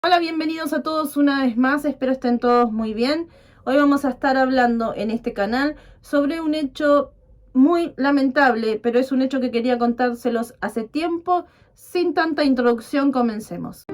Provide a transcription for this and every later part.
Hola, bienvenidos a todos una vez más, espero estén todos muy bien. Hoy vamos a estar hablando en este canal sobre un hecho muy lamentable, pero es un hecho que quería contárselos hace tiempo. Sin tanta introducción, comencemos.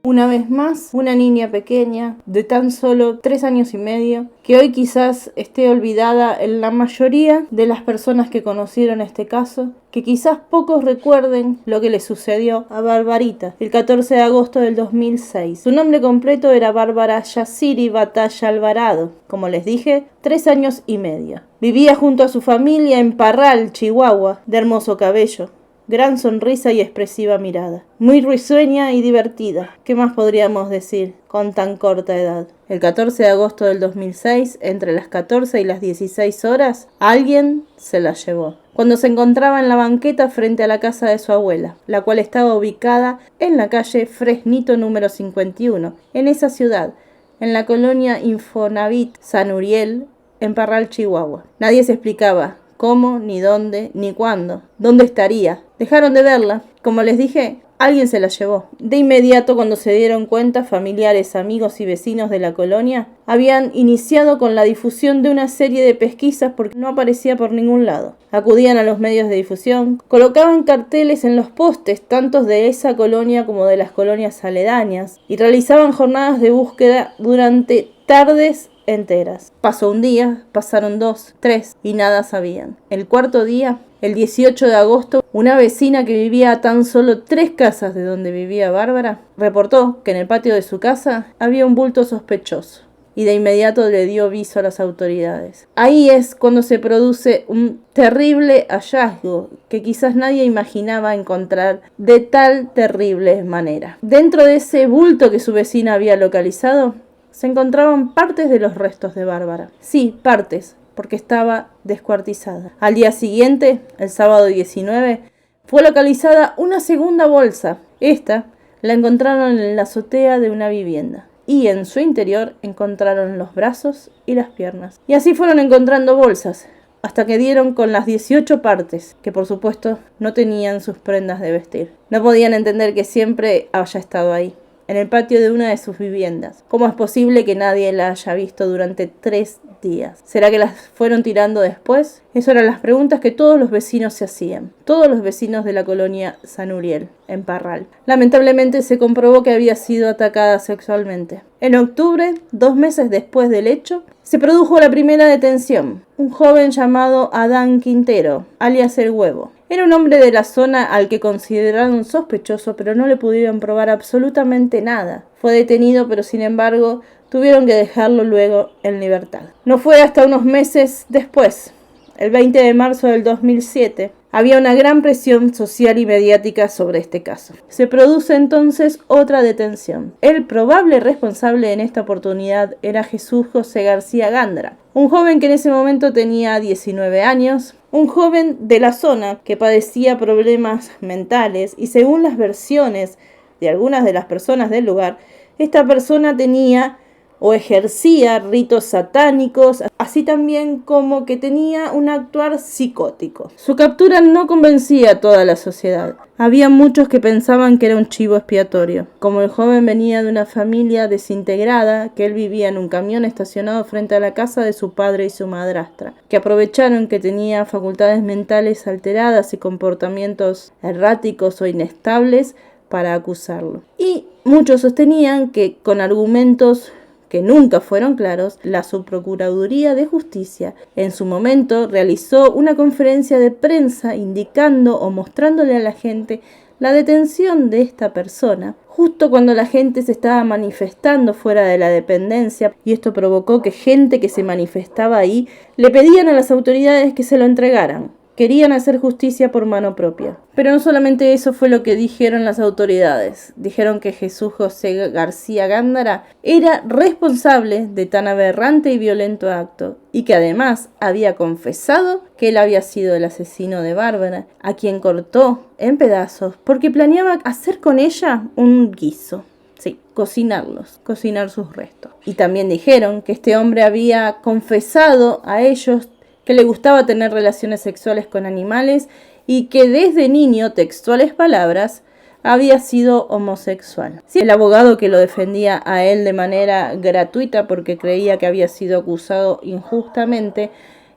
Una vez más, una niña pequeña de tan solo 3 años y medio, que hoy quizás esté olvidada en la mayoría de las personas que conocieron este caso, que quizás pocos recuerden lo que le sucedió a Barbarita el 14 de agosto del 2006. Su nombre completo era Bárbara Yaciri Batalla Alvarado. Como les dije, 3 años y medio. Vivía junto a su familia en Parral, Chihuahua, de hermoso cabello, gran sonrisa y expresiva mirada. Muy risueña y divertida. ¿Qué más podríamos decir con tan corta edad? El 14 de agosto del 2006, entre las 14 y las 16 horas, alguien se la llevó. Cuando se encontraba en la banqueta frente a la casa de su abuela, la cual estaba ubicada en la calle Fresnito número 51, en esa ciudad, en la colonia Infonavit San Uriel, en Parral, Chihuahua. Nadie se explicaba cómo, ni dónde, ni cuándo. ¿Dónde estaría? Dejaron de verla. Como les dije, alguien se la llevó. De inmediato, cuando se dieron cuenta, familiares, amigos y vecinos de la colonia habían iniciado con la difusión de una serie de pesquisas porque no aparecía por ningún lado. Acudían a los medios de difusión, colocaban carteles en los postes, tanto de esa colonia como de las colonias aledañas, y realizaban jornadas de búsqueda durante tardes enteras. Pasó un día, pasaron 2, 3 y nada sabían. El cuarto día, el 18 de agosto, una vecina que vivía a tan solo 3 casas de donde vivía Bárbara reportó que en el patio de su casa había un bulto sospechoso y de inmediato le dio aviso a las autoridades. Ahí es cuando se produce un terrible hallazgo que quizás nadie imaginaba encontrar de tal terrible manera. Dentro de ese bulto que su vecina había localizado, se encontraban partes de los restos de Bárbara. Sí, partes, porque estaba descuartizada. Al día siguiente, el sábado 19, fue localizada una segunda bolsa. Esta la encontraron en la azotea de una vivienda. Y en su interior encontraron los brazos y las piernas. Y así fueron encontrando bolsas, hasta que dieron con las 18 partes, que por supuesto no tenían sus prendas de vestir. No podían entender que siempre haya estado ahí, en el patio de una de sus viviendas. ¿Cómo es posible que nadie la haya visto durante 3 días? ¿Será que las fueron tirando después? Esas eran las preguntas que todos los vecinos se hacían. Todos los vecinos de la colonia San Uriel, en Parral. Lamentablemente se comprobó que había sido atacada sexualmente. En octubre, 2 meses después del hecho, se produjo la primera detención. Un joven llamado Adán Quintero, alias El Huevo. Era un hombre de la zona al que consideraron sospechoso, pero no le pudieron probar absolutamente nada. Fue detenido, pero sin embargo tuvieron que dejarlo luego en libertad. No fue hasta unos meses después, el 20 de marzo del 2007, había una gran presión social y mediática sobre este caso. Se produce entonces otra detención. El probable responsable en esta oportunidad era Jesús José García Gándara, un joven que en ese momento tenía 19 años, un joven de la zona que padecía problemas mentales y según las versiones de algunas de las personas del lugar, esta persona tenía o ejercía ritos satánicos, así también como que tenía un actuar psicótico. Su captura no convencía a toda la sociedad. Había muchos que pensaban que era un chivo expiatorio. Como el joven venía de una familia desintegrada, que él vivía en un camión estacionado frente a la casa de su padre y su madrastra, que aprovecharon que tenía facultades mentales alteradas y comportamientos erráticos o inestables para acusarlo. Y muchos sostenían que con argumentos que nunca fueron claros, la Subprocuraduría de Justicia en su momento realizó una conferencia de prensa indicando o mostrándole a la gente la detención de esta persona, justo cuando la gente se estaba manifestando fuera de la dependencia, y esto provocó que gente que se manifestaba ahí le pedían a las autoridades que se lo entregaran. Querían hacer justicia por mano propia. Pero no solamente eso fue lo que dijeron las autoridades. Dijeron que Jesús José García Gándara era responsable de tan aberrante y violento acto y que además había confesado que él había sido el asesino de Bárbara, a quien cortó en pedazos porque planeaba hacer con ella un guiso. Sí, cocinar sus restos. Y también dijeron que este hombre había confesado a ellos que le gustaba tener relaciones sexuales con animales y que desde niño, textuales palabras, había sido homosexual. Sí, el abogado que lo defendía a él de manera gratuita porque creía que había sido acusado injustamente,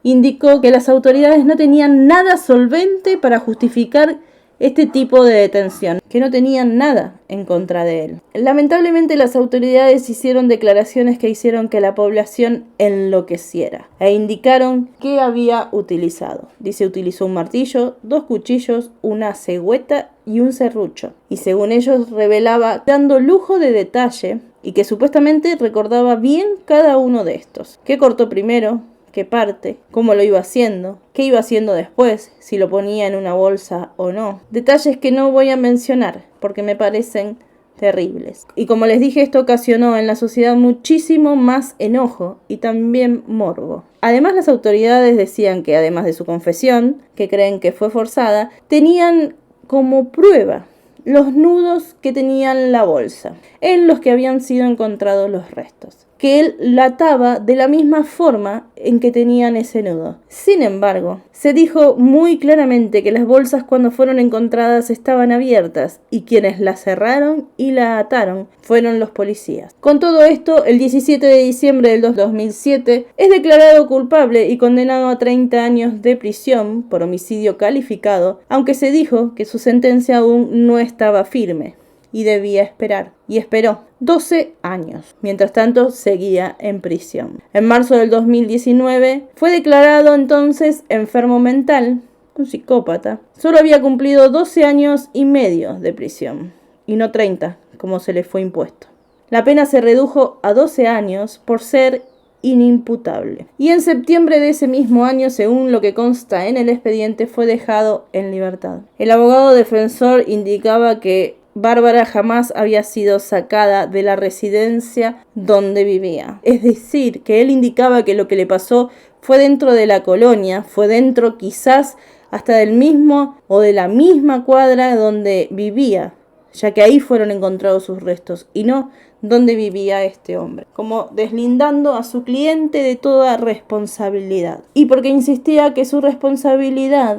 indicó que las autoridades no tenían nada solvente para justificar este tipo de detención, que no tenían nada en contra de él. Lamentablemente las autoridades hicieron declaraciones que hicieron que la población enloqueciera e indicaron que había utilizado. Dice, utilizó un martillo, 2 cuchillos, una cegüeta y un serrucho. Y según ellos revelaba dando lujo de detalle y que supuestamente recordaba bien cada uno de estos. ¿Qué cortó primero? ¿Qué parte? ¿Cómo lo iba haciendo? ¿Qué iba haciendo después? ¿Si lo ponía en una bolsa o no? Detalles que no voy a mencionar porque me parecen terribles. Y como les dije, esto ocasionó en la sociedad muchísimo más enojo y también morbo. Además, las autoridades decían que además de su confesión, que creen que fue forzada, tenían como prueba los nudos que tenían la bolsa, en los que habían sido encontrados los restos, que él la ataba de la misma forma en que tenían ese nudo. Sin embargo, se dijo muy claramente que las bolsas cuando fueron encontradas estaban abiertas y quienes la cerraron y la ataron fueron los policías. Con todo esto, el 17 de diciembre del 2007 es declarado culpable y condenado a 30 años de prisión por homicidio calificado, aunque se dijo que su sentencia aún no estaba firme y debía esperar. Y esperó 12 años. Mientras tanto, seguía en prisión. En marzo del 2019 fue declarado entonces enfermo mental, un psicópata. Solo había cumplido 12 años y medio de prisión, y no 30, como se le fue impuesto. La pena se redujo a 12 años por ser inimputable. Y en septiembre de ese mismo año, según lo que consta en el expediente, fue dejado en libertad. El abogado defensor indicaba que Bárbara jamás había sido sacada de la residencia donde vivía. Es decir, que él indicaba que lo que le pasó fue dentro de la colonia, fue dentro quizás hasta del mismo o de la misma cuadra donde vivía, ya que ahí fueron encontrados sus restos y no donde vivía este hombre, como deslindando a su cliente de toda responsabilidad. Y porque insistía que su responsabilidad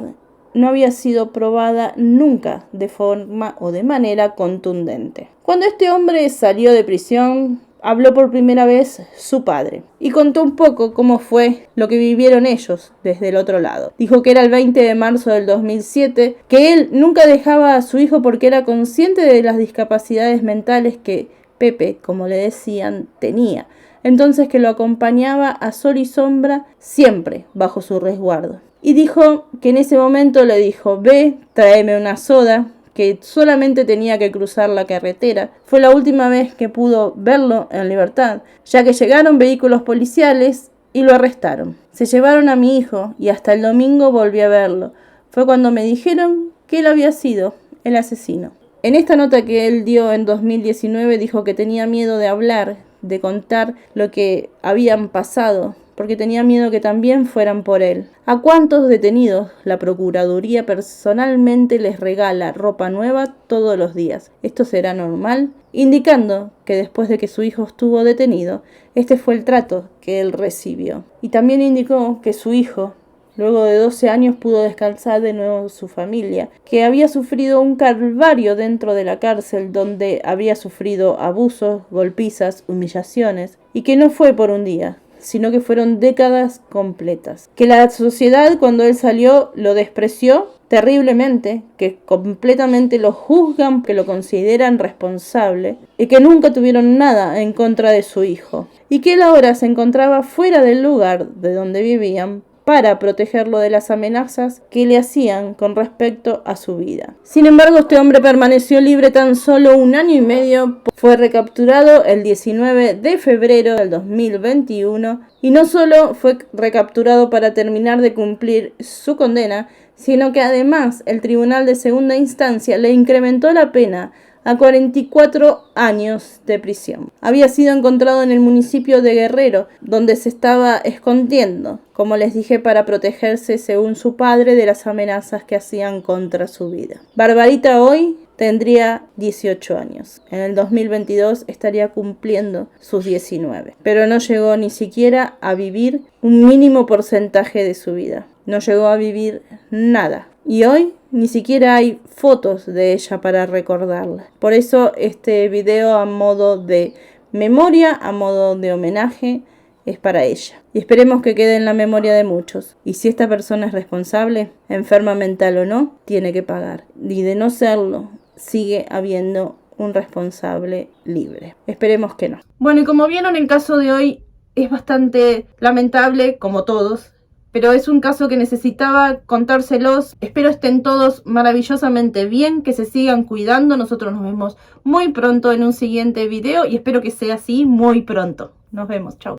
no había sido probada nunca de forma o de manera contundente. Cuando este hombre salió de prisión, habló por primera vez su padre y contó un poco cómo fue lo que vivieron ellos desde el otro lado. Dijo que era el 20 de marzo del 2007, que él nunca dejaba a su hijo porque era consciente de las discapacidades mentales que Pepe, como le decían, tenía. Entonces que lo acompañaba a sol y sombra siempre bajo su resguardo. Y dijo que en ese momento le dijo, ve, tráeme una soda, que solamente tenía que cruzar la carretera. Fue la última vez que pudo verlo en libertad, ya que llegaron vehículos policiales y lo arrestaron. Se llevaron a mi hijo y hasta el domingo volví a verlo. Fue cuando me dijeron que él había sido el asesino. En esta nota que él dio en 2019 dijo que tenía miedo de hablar, de contar lo que habían pasado, porque tenía miedo que también fueran por él. ¿A cuántos detenidos la Procuraduría personalmente les regala ropa nueva todos los días? ¿Esto será normal? Indicando que después de que su hijo estuvo detenido, este fue el trato que él recibió. Y también indicó que su hijo, luego de 12 años, pudo descansar de nuevo su familia, que había sufrido un calvario dentro de la cárcel donde había sufrido abusos, golpizas, humillaciones, y que no fue por un día, sino que fueron décadas completas. Que la sociedad, cuando él salió, lo despreció terriblemente, que completamente lo juzgan, que lo consideran responsable y que nunca tuvieron nada en contra de su hijo. Y que él ahora se encontraba fuera del lugar de donde vivían para protegerlo de las amenazas que le hacían con respecto a su vida. Sin embargo, este hombre permaneció libre tan solo 1 año y medio. Fue recapturado el 19 de febrero del 2021 y no solo fue recapturado para terminar de cumplir su condena, sino que además el Tribunal de Segunda Instancia le incrementó la pena a 44 años de prisión. Había sido encontrado en el municipio de Guerrero, donde se estaba escondiendo, como les dije, para protegerse, según su padre, de las amenazas que hacían contra su vida. Barbarita hoy tendría 18 años. En el 2022 estaría cumpliendo sus 19. Pero no llegó ni siquiera a vivir un mínimo porcentaje de su vida. No llegó a vivir nada. Y hoy ni siquiera hay fotos de ella para recordarla. Por eso este video, a modo de memoria, a modo de homenaje, es para ella. Y esperemos que quede en la memoria de muchos. Y si esta persona es responsable, enferma mental o no, tiene que pagar. Y de no serlo, sigue habiendo un responsable libre. Esperemos que no. Bueno, y como vieron, el caso de hoy es bastante lamentable, como todos. Pero es un caso que necesitaba contárselos. Espero estén todos maravillosamente bien, que se sigan cuidando. Nosotros nos vemos muy pronto en un siguiente video y espero que sea así muy pronto. Nos vemos, chao.